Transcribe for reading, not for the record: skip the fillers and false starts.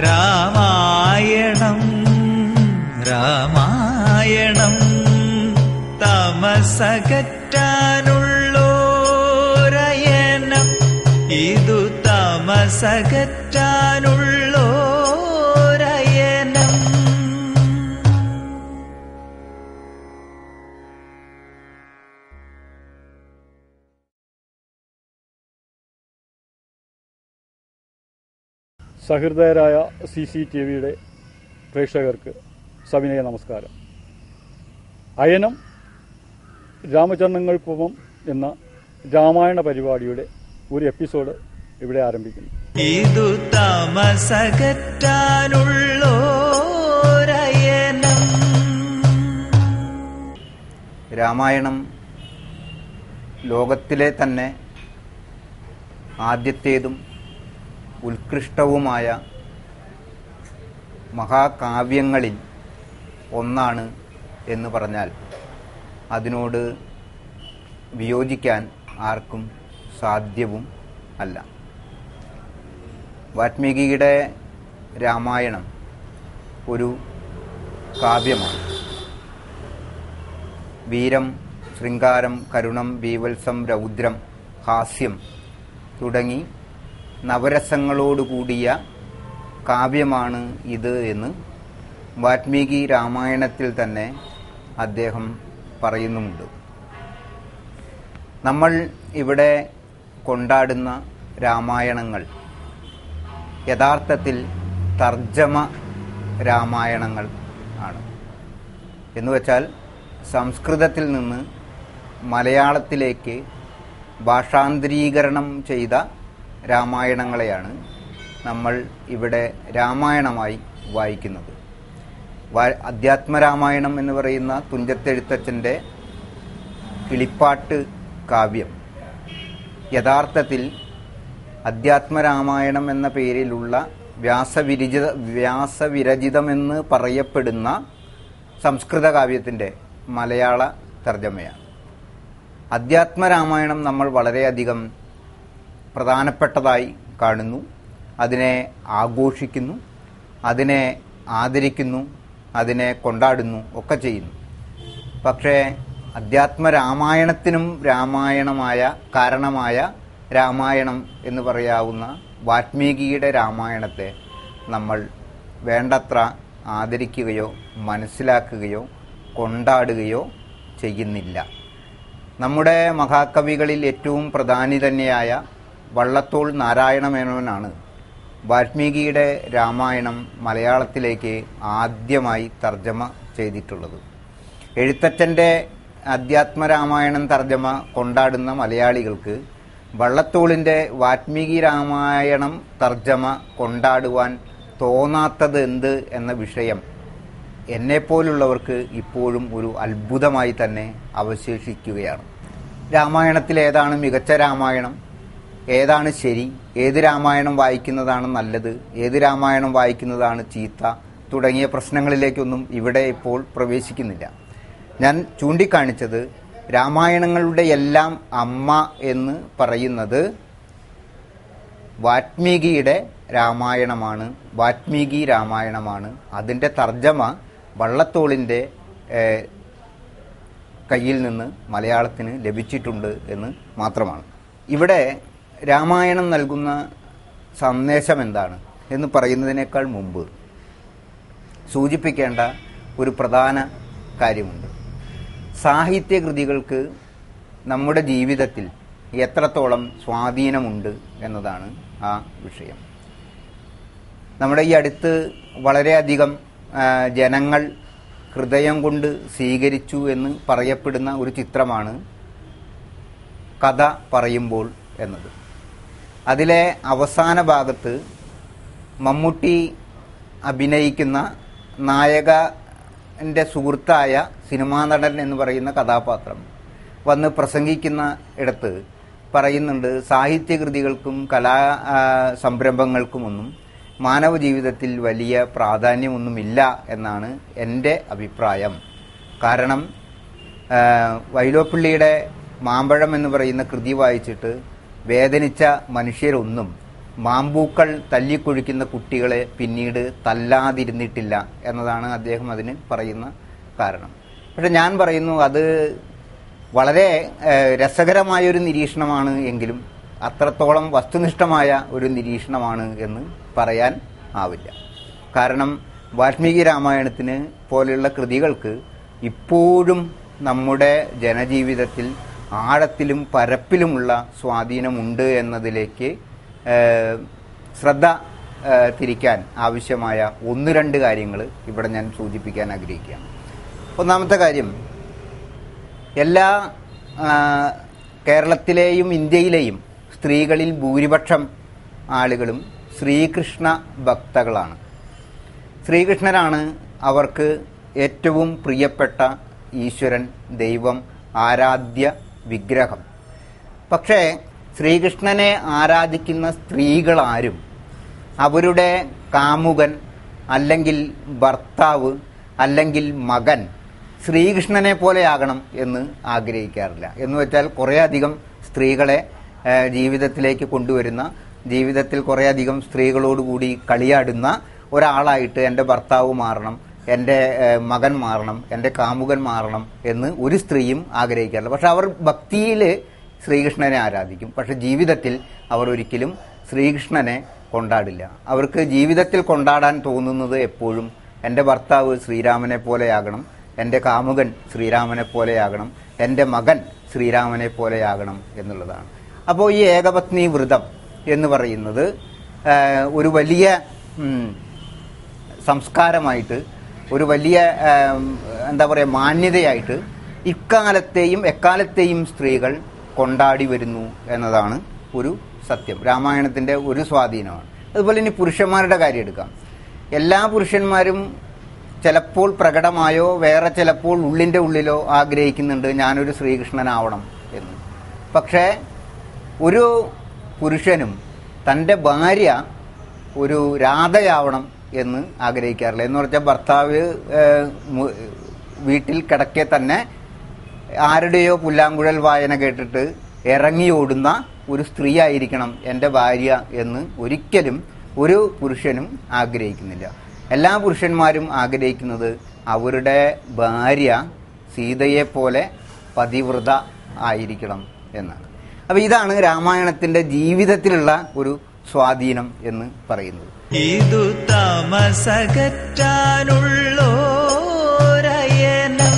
രാമായണം രാമായണം തമസകറ്റാനുള്ളോരയനം ഇതു തമസകറ്റാനുള്ളോരയനം. സഹൃദയരായ CCTVയുടെ പ്രേക്ഷകർക്ക് സവിനയ നമസ്കാരം. അയനം രാമചരണങ്ങൾക്കൊപ്പം എന്ന രാമായണ പരിപാടിയുടെ ഒരു എപ്പിസോഡ് ഇവിടെ ആരംഭിക്കുന്നു. ഇതു തമസകറ്റാനുള്ളോരയനം. രാമായണം ലോകത്തിലെ തന്നെ ആദ്യത്തേതും ഉത്കൃഷ്ടവുമായ മഹാകാവ്യങ്ങളിൽ ഒന്നാണ് എന്ന് പറഞ്ഞാൽ അതിനോട് വിയോജിക്കാൻ ആർക്കും സാധ്യവും അല്ല. വാൽമീകിയുടെ രാമായണം ഒരു കാവ്യമാണ്. വീരം, ശൃംഗാരം, കരുണം, ബീവത്സം, രൗദ്രം, ഹാസ്യം തുടങ്ങി നവരസങ്ങളോടുകൂടിയ കാവ്യമാണ് ഇത് എന്ന് വാൽമീകി രാമായണത്തിൽ തന്നെ അദ്ദേഹം പറയുന്നുമുണ്ട്. നമ്മൾ ഇവിടെ കൊണ്ടാടുന്ന രാമായണങ്ങൾ യഥാർത്ഥത്തിൽ തർജ്ജമ രാമായണങ്ങൾ ആണ്. എന്നുവെച്ചാൽ സംസ്കൃതത്തിൽ നിന്ന് മലയാളത്തിലേക്ക് ഭാഷാന്തരീകരണം ചെയ്ത രാമായണങ്ങളെയാണ് നമ്മൾ ഇവിടെ രാമായണമായി വായിക്കുന്നത്. അധ്യാത്മരാമായണം എന്ന് പറയുന്ന തുഞ്ചത്തെഴുത്തച്ഛൻ്റെ കിളിപ്പാട്ട് കാവ്യം യഥാർത്ഥത്തിൽ അധ്യാത്മരാമായണം എന്ന പേരിലുള്ള വ്യാസവിരചിതമെന്ന് പറയപ്പെടുന്ന സംസ്കൃത കാവ്യത്തിൻ്റെ മലയാള തർജ്ജമയാണ്. അധ്യാത്മരാമായണം നമ്മൾ വളരെയധികം പ്രധാനപ്പെട്ടതായി കാണുന്നു, അതിനെ ആഘോഷിക്കുന്നു, അതിനെ ആദരിക്കുന്നു, അതിനെ കൊണ്ടാടുന്നു ഒക്കെ ചെയ്യുന്നു. പക്ഷേ അധ്യാത്മരാമായണത്തിനും രാമായണമായ കാരണമായ രാമായണം എന്ന് പറയാവുന്ന വാൽമീകിയുടെ രാമായണത്തെ നമ്മൾ വേണ്ടത്ര ആദരിക്കുകയോ മനസ്സിലാക്കുകയോ കൊണ്ടാടുകയോ ചെയ്യുന്നില്ല. നമ്മുടെ മഹാകവികളിൽ ഏറ്റവും പ്രധാനി തന്നെയായ വള്ളത്തോൾ നാരായണ മേനോനാണ് വാൽമീകിയുടെ രാമായണം മലയാളത്തിലേക്ക് ആദ്യമായി തർജ്ജമ ചെയ്തിട്ടുള്ളത്. എഴുത്തച്ഛൻ്റെ അധ്യാത്മരാമായണം തർജ്ജമ കൊണ്ടാടുന്ന മലയാളികൾക്ക് വള്ളത്തോളിൻ്റെ വാൽമീകി രാമായണം തർജ്ജമ കൊണ്ടാടുവാൻ തോന്നാത്തത് എന്ത് എന്ന വിഷയം എന്നെപ്പോലുള്ളവർക്ക് ഇപ്പോഴും ഒരു അത്ഭുതമായി തന്നെ അവശേഷിക്കുകയാണ്. രാമായണത്തിൽ ഏതാണ് മികച്ച രാമായണം, ഏതാണ് ശരി, ഏത് രാമായണം വായിക്കുന്നതാണ് നല്ലത്, ഏത് രാമായണം വായിക്കുന്നതാണ് ചീത്ത തുടങ്ങിയ പ്രശ്നങ്ങളിലേക്കൊന്നും ഇവിടെ ഇപ്പോൾ പ്രവേശിക്കുന്നില്ല. ഞാൻ ചൂണ്ടിക്കാണിച്ചത് രാമായണങ്ങളുടെ എല്ലാം അമ്മ എന്ന് പറയുന്നത് വാൽമീകിയുടെ രാമായണമാണ്, വാൽമീകി രാമായണമാണ്. അതിൻ്റെ തർജ്ജമ വള്ളത്തോളിൻ്റെ കയ്യിൽ നിന്ന് മലയാളത്തിന് ലഭിച്ചിട്ടുണ്ട് എന്ന് മാത്രമാണ്. ഇവിടെ രാമായണം നൽകുന്ന സന്ദേശം എന്താണ് എന്ന് പറയുന്നതിനേക്കാൾ മുമ്പ് സൂചിപ്പിക്കേണ്ട ഒരു പ്രധാന കാര്യമുണ്ട്. സാഹിത്യകൃതികൾക്ക് നമ്മുടെ ജീവിതത്തിൽ എത്രത്തോളം സ്വാധീനമുണ്ട് എന്നതാണ് ആ വിഷയം. നമ്മുടെ ഈ അടുത്ത് വളരെയധികം ജനങ്ങൾ ഹൃദയം കൊണ്ട് സ്വീകരിച്ചു എന്ന് പറയപ്പെടുന്ന ഒരു ചിത്രമാണ് കഥ പറയുമ്പോൾ എന്നത്. അതിലെ അവസാന ഭാഗത്ത് മമ്മൂട്ടി അഭിനയിക്കുന്ന നായകൻ്റെ സുഹൃത്തായ സിനിമാ നടൻ എന്ന് പറയുന്ന കഥാപാത്രം വന്ന് പ്രസംഗിക്കുന്ന ഇടത്ത് പറയുന്നുണ്ട്, സാഹിത്യകൃതികൾക്കും കലാ സംരംഭങ്ങൾക്കുമൊന്നും മാനവ ജീവിതത്തിൽ വലിയ പ്രാധാന്യമൊന്നുമില്ല എന്നാണ് എൻ്റെ അഭിപ്രായം. കാരണം വൈലോപ്പിള്ളിയുടെ മാമ്പഴം എന്ന് പറയുന്ന കൃതി വായിച്ചിട്ട് വേദനിച്ച മനുഷ്യരൊന്നും മാമ്പൂക്കൾ തല്ലിക്കൊഴിക്കുന്ന കുട്ടികളെ പിന്നീട് തല്ലാതിരുന്നിട്ടില്ല എന്നതാണ് അദ്ദേഹം അതിന് പറയുന്ന കാരണം. പക്ഷെ ഞാൻ പറയുന്നു അത് വളരെ രസകരമായൊരു നിരീക്ഷണമാണ് എങ്കിലും അത്രത്തോളം വസ്തുനിഷ്ഠമായ ഒരു നിരീക്ഷണമാണ് എന്ന് പറയാൻ ആവില്ല. കാരണം വാൽമീകി രാമായണത്തിന് പോലെയുള്ള കൃതികൾക്ക് ഇപ്പോഴും നമ്മുടെ ജനജീവിതത്തിൽ ആഴത്തിലും പരപ്പിലുമുള്ള സ്വാധീനമുണ്ട് എന്നതിലേക്ക് ശ്രദ്ധ തിരിക്കാൻ ആവശ്യമായ ഒന്ന് രണ്ട് കാര്യങ്ങൾ ഇവിടെ ഞാൻ സൂചിപ്പിക്കാൻ ആഗ്രഹിക്കുകയാണ്. ഒന്നാമത്തെ കാര്യം, എല്ലാ കേരളത്തിലെയും ഇന്ത്യയിലെയും സ്ത്രീകളിൽ ഭൂരിപക്ഷം ആളുകളും ശ്രീകൃഷ്ണ ഭക്തകളാണ്. ശ്രീകൃഷ്ണനാണ് അവർക്ക് ഏറ്റവും പ്രിയപ്പെട്ട ഈശ്വരൻ, ദൈവം, ആരാധ്യ വിഗ്രഹം. പക്ഷേ ശ്രീകൃഷ്ണനെ ആരാധിക്കുന്ന സ്ത്രീകളാരും അവരുടെ കാമുകൻ അല്ലെങ്കിൽ ഭർത്താവ് അല്ലെങ്കിൽ മകൻ ശ്രീകൃഷ്ണനെ പോലെയാകണം എന്ന് ആഗ്രഹിക്കാറില്ല. എന്ന് വെച്ചാൽ കുറേയധികം സ്ത്രീകളെ ജീവിതത്തിലേക്ക് കൊണ്ടുവരുന്ന, ജീവിതത്തിൽ കുറേയധികം സ്ത്രീകളോടുകൂടി കളിയാടുന്ന ഒരാളായിട്ട് എൻ്റെ ഭർത്താവ് മാറണം, എൻ്റെ മകൻ മാറണം, എൻ്റെ കാമുകൻ മാറണം എന്ന് ഒരു സ്ത്രീയും ആഗ്രഹിക്കാറില്ല. പക്ഷെ അവർ ഭക്തിയിൽ ശ്രീകൃഷ്ണനെ ആരാധിക്കും. പക്ഷെ ജീവിതത്തിൽ അവർ ഒരിക്കലും ശ്രീകൃഷ്ണനെ കൊണ്ടാടില്ല. അവർക്ക് ജീവിതത്തിൽ കൊണ്ടാടാൻ തോന്നുന്നത് എപ്പോഴും എൻ്റെ ഭർത്താവ് ശ്രീരാമനെ പോലെയാകണം, എൻ്റെ കാമുകൻ ശ്രീരാമനെ പോലെയാകണം, എൻ്റെ മകൻ ശ്രീരാമനെ പോലെയാകണം എന്നുള്ളതാണ്. അപ്പോൾ ഈ ഏകപത്നി വ്രതം എന്ന് പറയുന്നത് ഒരു വലിയ സംസ്കാരമായിട്ട്, ഒരു വലിയ എന്താ പറയുക മാന്യതയായിട്ട് ഇക്കാലത്തെയും എക്കാലത്തെയും സ്ത്രീകൾ കൊണ്ടാടി വരുന്നു എന്നതാണ് ഒരു സത്യം. രാമായണത്തിൻ്റെ ഒരു സ്വാധീനമാണ്. അതുപോലെ ഇനി പുരുഷന്മാരുടെ കാര്യം എടുക്കാം. എല്ലാ പുരുഷന്മാരും ചിലപ്പോൾ പ്രകടമായോ വേറെ ചിലപ്പോൾ ഉള്ളിൻ്റെ ഉള്ളിലോ ആഗ്രഹിക്കുന്നുണ്ട് ഞാനൊരു ശ്രീകൃഷ്ണനാവണം എന്ന്. പക്ഷേ ഒരു പുരുഷനും തൻ്റെ ഭാര്യ ഒരു രാധയാവണം എന്ന് ആഗ്രഹിക്കാറില്ല. എന്ന് പറഞ്ഞാൽ ഭർത്താവ് വീട്ടിൽ കിടക്കെ തന്നെ ആരുടെയോ പുല്ലാങ്കുഴൽ വായന കേട്ടിട്ട് ഇറങ്ങിയോടുന്ന ഒരു സ്ത്രീ ആയിരിക്കണം എൻ്റെ ഭാര്യ എന്ന് ഒരിക്കലും ഒരു പുരുഷനും ആഗ്രഹിക്കുന്നില്ല. എല്ലാ പുരുഷന്മാരും ആഗ്രഹിക്കുന്നത് അവരുടെ ഭാര്യ സീതയെപ്പോലെ പതിവ്രത ആയിരിക്കണം എന്നാണ്. അപ്പോൾ ഇതാണ് രാമായണത്തിൻ്റെ ജീവിതത്തിലുള്ള ഒരു സ്വാധീനം എന്ന് പറയുന്നത്. ഇതു താമസകറ്റാനുള്ളോരയനം